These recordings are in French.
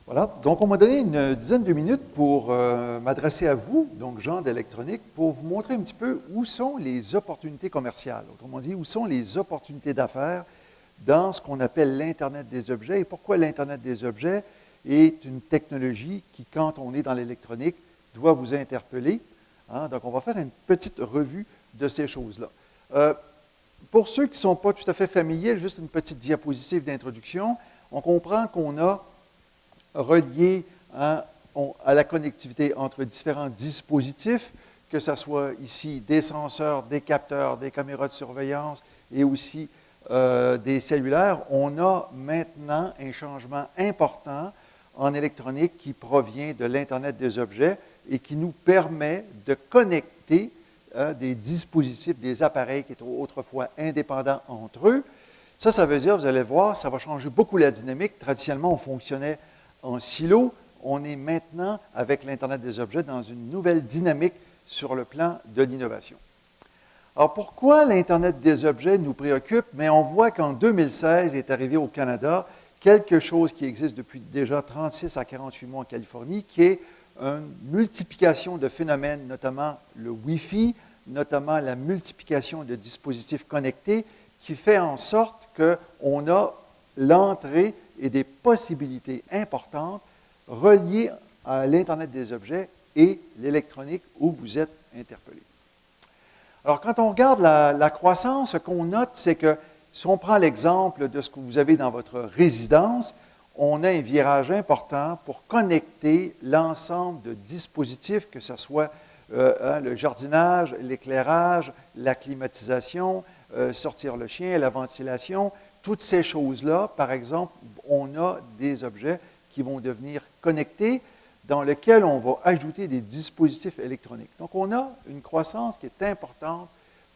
Voilà, donc on m'a donné une dizaine de minutes pour m'adresser à vous, donc Jean d'Électronique, pour vous montrer un petit peu où sont les opportunités commerciales. Autrement dit, où sont les opportunités d'affaires dans ce qu'on appelle l'Internet des objets et pourquoi l'Internet des objets est une technologie qui, quand on est dans l'électronique, doit vous interpeller. Hein? Donc, on va faire une petite revue de ces choses-là. Pour ceux qui ne sont pas tout à fait familiers, juste une petite diapositive d'introduction, on comprend qu'on a relié à la connectivité entre différents dispositifs, que ce soit ici des senseurs, des capteurs, des caméras de surveillance et aussi des cellulaires. On a maintenant un changement important en électronique qui provient de l'Internet des objets et qui nous permet de connecter des dispositifs, des appareils qui étaient autrefois indépendants entre eux. Ça veut dire, vous allez voir, ça va changer beaucoup la dynamique. Traditionnellement, on fonctionnait en silo. On est maintenant, avec l'Internet des objets, dans une nouvelle dynamique sur le plan de l'innovation. Alors, pourquoi l'Internet des objets nous préoccupe? Mais on voit qu'en 2016 est arrivé au Canada quelque chose qui existe depuis déjà 36 à 48 mois en Californie, qui est une multiplication de phénomènes, notamment le Wi-Fi, notamment la multiplication de dispositifs connectés, qui fait en sorte qu'on a l'entrée et des possibilités importantes reliées à l'Internet des objets et l'électronique où vous êtes interpellé. Alors, quand on regarde la croissance, ce qu'on note, c'est que si on prend l'exemple de ce que vous avez dans votre résidence, on a un virage important pour connecter l'ensemble de dispositifs, que ce soit le jardinage, l'éclairage, la climatisation, sortir le chien, la ventilation. Toutes ces choses-là, par exemple, on a des objets qui vont devenir connectés dans lesquels on va ajouter des dispositifs électroniques. Donc, on a une croissance qui est importante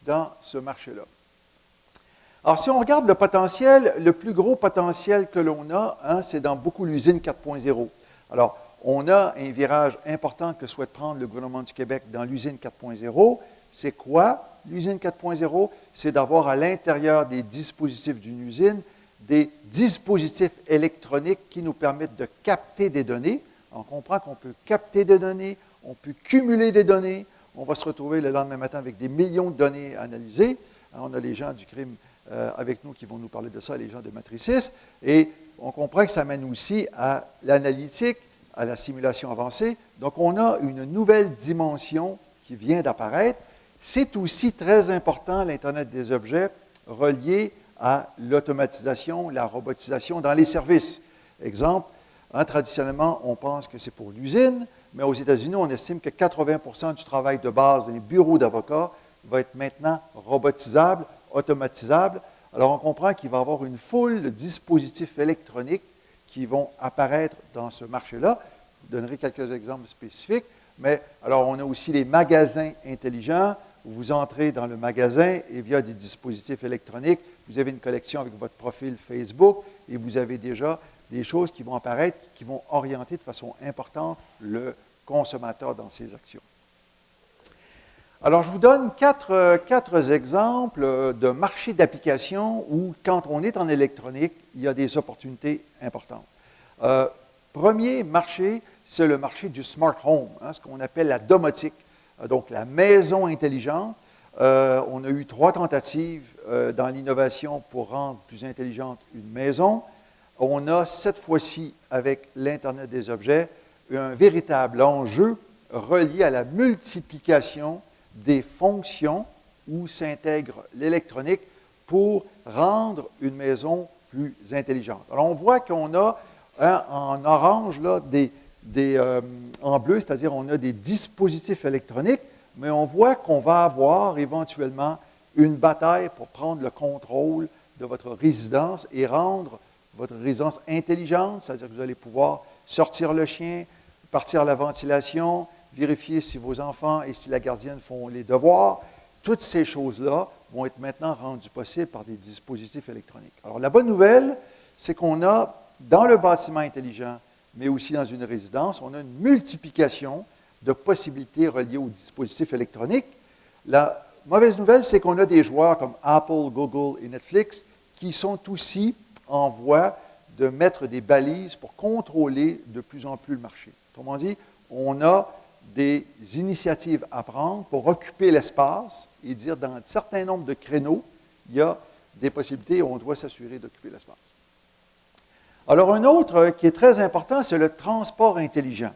dans ce marché-là. Alors, si on regarde le potentiel, le plus gros potentiel que l'on a, c'est dans beaucoup l'usine 4.0. Alors, on a un virage important que souhaite prendre le gouvernement du Québec dans l'usine 4.0. C'est quoi l'usine 4.0? C'est d'avoir à l'intérieur des dispositifs d'une usine des dispositifs électroniques qui nous permettent de capter des données. On comprend qu'on peut capter des données, on peut cumuler des données. On va se retrouver le lendemain matin avec des millions de données analysées. On a les gens du crime avec nous qui vont nous parler de ça, les gens de Matricis. Et on comprend que ça mène aussi à l'analytique, à la simulation avancée. Donc, on a une nouvelle dimension qui vient d'apparaître. C'est aussi très important, l'Internet des objets, relié à l'automatisation, la robotisation dans les services. Exemple, traditionnellement, on pense que c'est pour l'usine, mais aux États-Unis, on estime que 80% du travail de base dans les bureaux d'avocats va être maintenant robotisable, automatisable. Alors, on comprend qu'il va y avoir une foule de dispositifs électroniques qui vont apparaître dans ce marché-là. Je vous donnerai quelques exemples spécifiques. Mais alors, on a aussi les magasins intelligents. Vous entrez dans le magasin et via des dispositifs électroniques, vous avez une collection avec votre profil Facebook et vous avez déjà des choses qui vont apparaître, qui vont orienter de façon importante le consommateur dans ses actions. Alors, je vous donne quatre exemples de marchés d'application où, quand on est en électronique, il y a des opportunités importantes. Premier marché, c'est le marché du smart home, ce qu'on appelle la domotique, donc la maison intelligente. On a eu 3 tentatives dans l'innovation pour rendre plus intelligente une maison. On a cette fois-ci, avec l'Internet des objets, un véritable enjeu relié à la multiplication des fonctions où s'intègre l'électronique pour rendre une maison plus intelligente. Alors, on voit qu'on a en orange là, en bleu, c'est-à-dire on a des dispositifs électroniques, mais on voit qu'on va avoir éventuellement une bataille pour prendre le contrôle de votre résidence et rendre votre résidence intelligente, c'est-à-dire que vous allez pouvoir sortir le chien, partir la ventilation, vérifier si vos enfants et si la gardienne font les devoirs. Toutes ces choses-là vont être maintenant rendues possibles par des dispositifs électroniques. Alors, la bonne nouvelle, c'est qu'on a, dans le bâtiment intelligent, mais aussi dans une résidence, on a une multiplication de possibilités reliées aux dispositifs électroniques. La mauvaise nouvelle, c'est qu'on a des joueurs comme Apple, Google et Netflix qui sont aussi en voie de mettre des balises pour contrôler de plus en plus le marché. Autrement dit, on a des initiatives à prendre pour occuper l'espace et dire dans un certain nombre de créneaux, il y a des possibilités où on doit s'assurer d'occuper l'espace. Alors, un autre qui est très important, c'est le transport intelligent.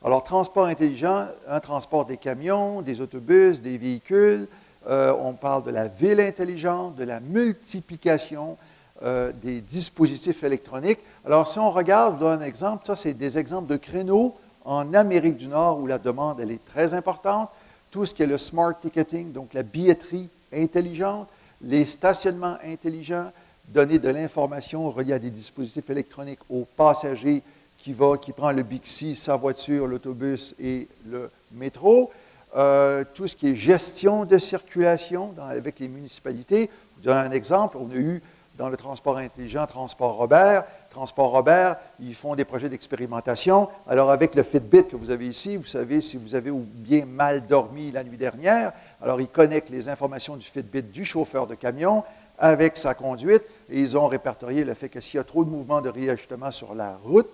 Alors, transport intelligent, un transport des camions, des autobus, des véhicules. On parle de la ville intelligente, de la multiplication des dispositifs électroniques. Alors, si on regarde, je vous donne un exemple. Ça, c'est des exemples de créneaux en Amérique du Nord où la demande, elle est très importante. Tout ce qui est le smart ticketing, donc la billetterie intelligente, les stationnements intelligents, donner de l'information reliée à des dispositifs électroniques aux passagers qui prend le Bixi, sa voiture, l'autobus et le métro. Tout ce qui est gestion de circulation avec les municipalités. Je vous donne un exemple. On a eu dans le transport intelligent, Transport Robert. Transport Robert, ils font des projets d'expérimentation. Alors, avec le Fitbit que vous avez ici, vous savez si vous avez bien mal dormi la nuit dernière. Alors, ils connectent les informations du Fitbit du chauffeur de camion avec sa conduite et ils ont répertorié le fait que s'il y a trop de mouvements de réajustement sur la route,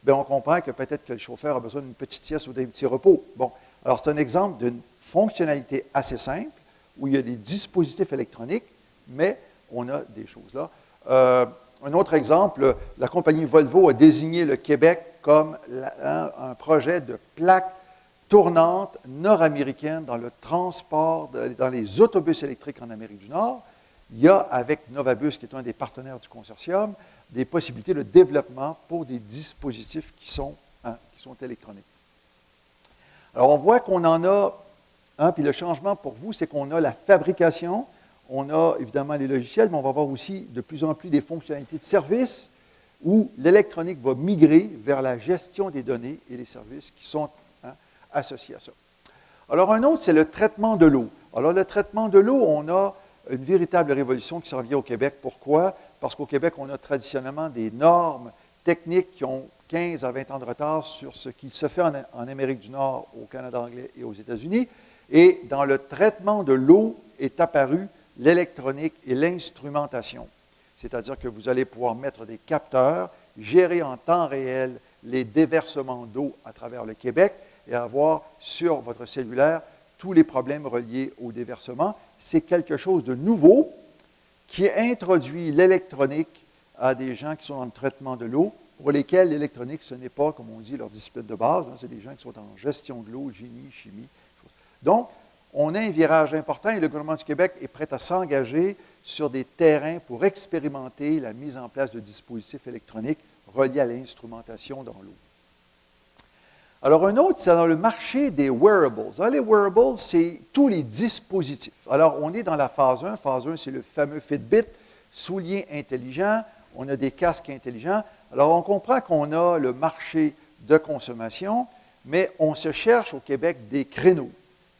bien, on comprend que peut-être que le chauffeur a besoin d'une petite sieste ou d'un petit repos. Bon, alors c'est un exemple d'une fonctionnalité assez simple où il y a des dispositifs électroniques, mais on a des choses là. Un autre exemple, la compagnie Volvo a désigné le Québec comme un projet de plaque tournante nord-américaine dans le transport, dans les autobus électriques en Amérique du Nord. Il y a, avec Novabus, qui est un des partenaires du consortium, des possibilités de développement pour des dispositifs qui sont électroniques. Alors, on voit qu'on en a, puis le changement pour vous, c'est qu'on a la fabrication, on a évidemment les logiciels, mais on va avoir aussi de plus en plus des fonctionnalités de service où l'électronique va migrer vers la gestion des données et les services qui sont associés à ça. Alors, un autre, c'est le traitement de l'eau. Alors, le traitement de l'eau, on a une véritable révolution qui s'en vient au Québec. Pourquoi? Parce qu'au Québec, on a traditionnellement des normes techniques qui ont 15 à 20 ans de retard sur ce qui se fait en Amérique du Nord, au Canada anglais et aux États-Unis. Et dans le traitement de l'eau est apparue l'électronique et l'instrumentation. C'est-à-dire que vous allez pouvoir mettre des capteurs, gérer en temps réel les déversements d'eau à travers le Québec et avoir sur votre cellulaire tous les problèmes reliés au déversement. C'est quelque chose de nouveau qui introduit l'électronique à des gens qui sont dans le traitement de l'eau, pour lesquels l'électronique, ce n'est pas, comme on dit, leur discipline de base, c'est des gens qui sont en gestion de l'eau, génie, chimie. Donc, on a un virage important et le gouvernement du Québec est prêt à s'engager sur des terrains pour expérimenter la mise en place de dispositifs électroniques reliés à l'instrumentation dans l'eau. Alors, un autre, c'est dans le marché des wearables. Alors, les wearables, c'est tous les dispositifs. Alors, on est dans la phase 1. Phase 1, c'est le fameux Fitbit, souliers intelligents. On a des casques intelligents. Alors, on comprend qu'on a le marché de consommation, mais on se cherche au Québec des créneaux.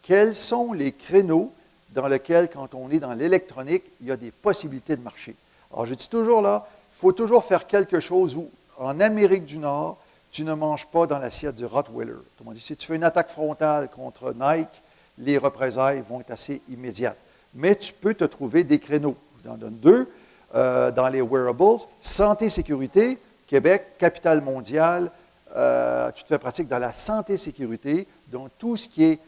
Quels sont les créneaux dans lesquels, quand on est dans l'électronique, il y a des possibilités de marché? Alors, je dis toujours là, il faut toujours faire quelque chose où, en Amérique du Nord, tu ne manges pas dans l'assiette du Rottweiler. Autrement dit, si tu fais une attaque frontale contre Nike, les représailles vont être assez immédiates. Mais tu peux te trouver des créneaux. Je vous en donne deux. Dans les wearables, santé-sécurité, Québec, capitale mondiale, tu te fais pratique dans la santé-sécurité, donc tout ce qui est,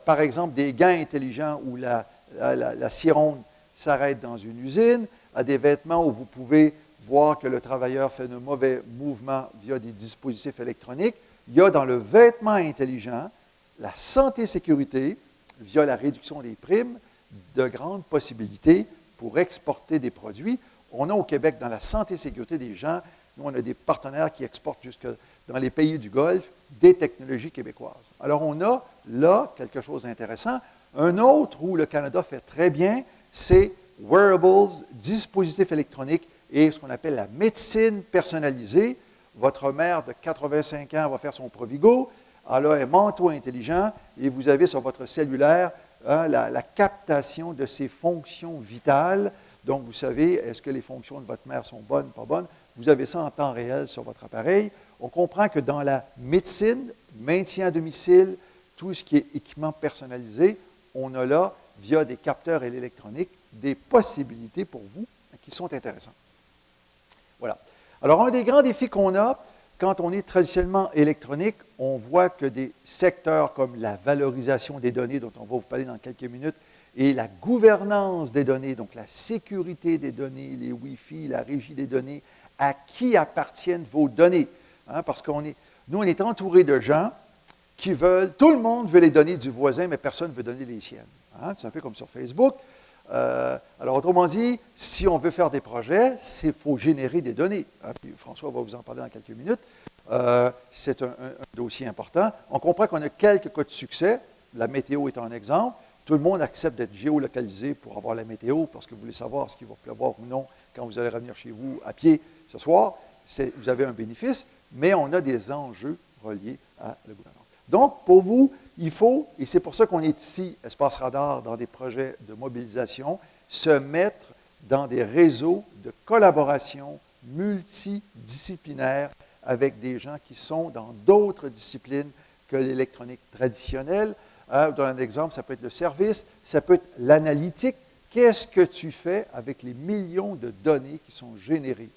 par exemple, des gants intelligents où la sironde s'arrête dans une usine, à des vêtements où vous pouvez voir que le travailleur fait de mauvais mouvements via des dispositifs électroniques. Il y a dans le vêtement intelligent, la santé-sécurité, via la réduction des primes, de grandes possibilités pour exporter des produits. On a au Québec, dans la santé-sécurité des gens, nous, on a des partenaires qui exportent jusque dans les pays du Golfe des technologies québécoises. Alors, on a là quelque chose d'intéressant. Un autre où le Canada fait très bien, c'est wearables, dispositifs électroniques et ce qu'on appelle la médecine personnalisée. Votre mère de 85 ans va faire son Provigo, elle a un manteau intelligent et vous avez sur votre cellulaire la captation de ses fonctions vitales. Donc, vous savez, est-ce que les fonctions de votre mère sont bonnes, pas bonnes? Vous avez ça en temps réel sur votre appareil. On comprend que dans la médecine, maintien à domicile, tout ce qui est équipement personnalisé, on a là, via des capteurs et l'électronique, des possibilités pour vous qui sont intéressantes. Voilà. Alors, un des grands défis qu'on a, quand on est traditionnellement électronique, on voit que des secteurs comme la valorisation des données, dont on va vous parler dans quelques minutes, et la gouvernance des données, donc la sécurité des données, les Wi-Fi, la régie des données, à qui appartiennent vos données? Hein, parce nous, on est entouré de gens qui veulent, tout le monde veut les données du voisin, mais personne ne veut donner les siennes. Hein, c'est un peu comme sur Facebook. Alors, autrement dit, si on veut faire des projets, il faut générer des données. Hein, puis François va vous en parler dans quelques minutes. C'est un dossier important. On comprend qu'on a quelques cas de succès. La météo est un exemple. Tout le monde accepte d'être géolocalisé pour avoir la météo, parce que vous voulez savoir s'il va pleuvoir ou non quand vous allez revenir chez vous à pied ce soir. Vous avez un bénéfice, mais on a des enjeux reliés à la gouvernance. Donc, pour vous, il faut, et c'est pour ça qu'on est ici, Espace Radar, dans des projets de mobilisation, se mettre dans des réseaux de collaboration multidisciplinaires avec des gens qui sont dans d'autres disciplines que l'électronique traditionnelle. Dans un exemple, ça peut être le service, ça peut être l'analytique. Qu'est-ce que tu fais avec les millions de données qui sont générées?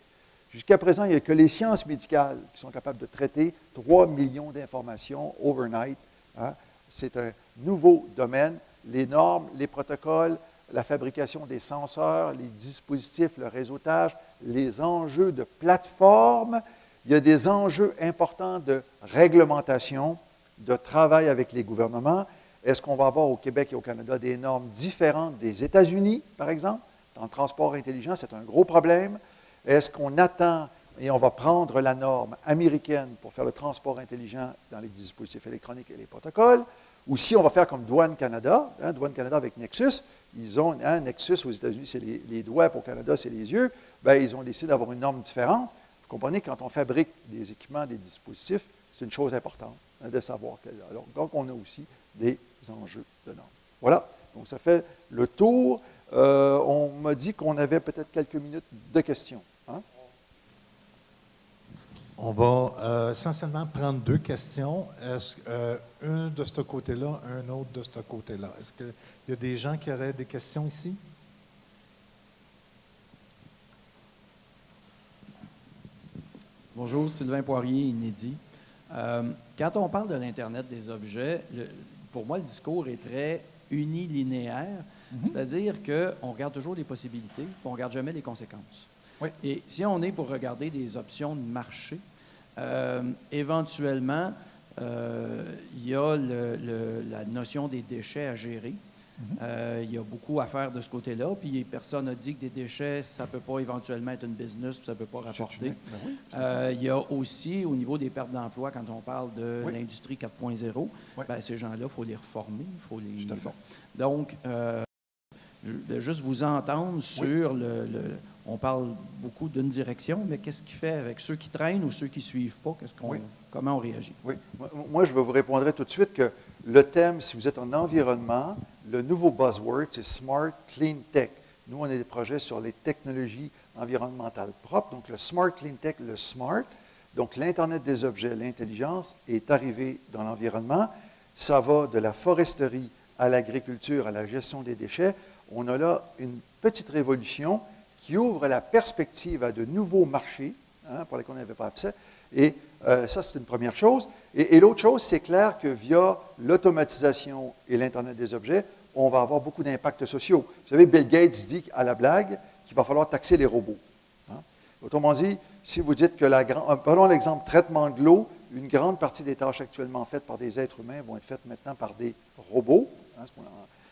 Jusqu'à présent, il n'y a que les sciences médicales qui sont capables de traiter 3 millions d'informations overnight. Hein. C'est un nouveau domaine. Les normes, les protocoles, la fabrication des senseurs, les dispositifs, le réseautage, les enjeux de plateforme. Il y a des enjeux importants de réglementation, de travail avec les gouvernements. Est-ce qu'on va avoir au Québec et au Canada des normes différentes des États-Unis, par exemple? Dans le transport intelligent, c'est un gros problème. Est-ce qu'on attend et on va prendre la norme américaine pour faire le transport intelligent dans les dispositifs électroniques et les protocoles? Ou si on va faire comme Douane Canada, hein, Douane Canada avec Nexus, ils ont, hein, Nexus aux États-Unis, c'est les doigts, pour Canada, c'est les yeux, bien, ils ont décidé d'avoir une norme différente. Vous comprenez, quand on fabrique des équipements, des dispositifs, c'est une chose importante hein, de savoir. Alors, donc, on a aussi des enjeux de normes. Voilà, donc ça fait le tour. On m'a dit qu'on avait peut-être quelques minutes de questions. Hein? On va essentiellement prendre 2 questions. Une de ce côté-là, un autre de ce côté-là. Est-ce qu'il y a des gens qui auraient des questions ici? Bonjour, Sylvain Poirier, Inédit. Quand on parle de l'Internet des objets, pour moi, le discours est très unilinéaire, c'est-à-dire qu'on regarde toujours les possibilités, puis on ne regarde jamais les conséquences. Oui. Et si on est pour regarder des options de marché, éventuellement, il y a la notion des déchets à gérer. Il y a beaucoup à faire de ce côté-là, puis personne n'a dit que des déchets, ça ne peut pas éventuellement être une business, puis ça ne peut pas rapporter. Il y a aussi, au niveau des pertes d'emploi, quand on parle de l'industrie 4.0, ben, ces gens-là, il faut les reformer, il faut les... Tout à fait. Donc, je vais juste vous entendre sur on parle beaucoup d'une direction, mais qu'est-ce qui fait avec ceux qui traînent ou ceux qui ne suivent pas? Comment on réagit? Oui. Moi, je vous répondrai tout de suite que le thème, si vous êtes en environnement, le nouveau buzzword, c'est Smart Clean Tech. Nous, on a des projets sur les technologies environnementales propres. Donc, le Smart Clean Tech, le SMART, donc l'Internet des objets, l'intelligence, est arrivé dans l'environnement. Ça va de la foresterie à l'agriculture, à la gestion des déchets. On a là une petite révolution qui ouvre la perspective à de nouveaux marchés hein, pour lesquels on n'avait pas accès. Et ça, c'est une première chose. Et l'autre chose, c'est clair que via l'automatisation et l'Internet des objets, on va avoir beaucoup d'impacts sociaux. Vous savez, Bill Gates dit à la blague qu'il va falloir taxer les robots. Hein. Autrement dit, si vous dites que prenons l'exemple traitement de l'eau, une grande partie des tâches actuellement faites par des êtres humains vont être faites maintenant par des robots. Hein,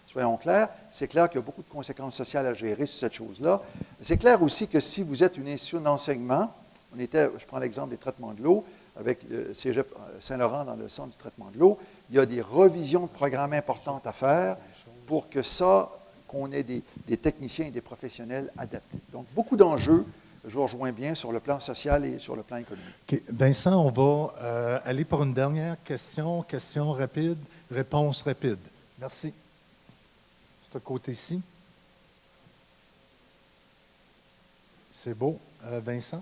soyons clairs, c'est clair qu'il y a beaucoup de conséquences sociales à gérer sur cette chose-là. C'est clair aussi que si vous êtes une institution d'enseignement, je prends l'exemple des traitements de l'eau, avec le Cégep Saint-Laurent dans le centre du traitement de l'eau, il y a des revisions de programmes importantes à faire pour qu'on ait des techniciens et des professionnels adaptés. Donc, beaucoup d'enjeux, je vous rejoins bien sur le plan social et sur le plan économique. Okay. Vincent, on va aller pour une dernière question. Question rapide, réponse rapide. Merci. Ce côté-ci. C'est beau. Vincent?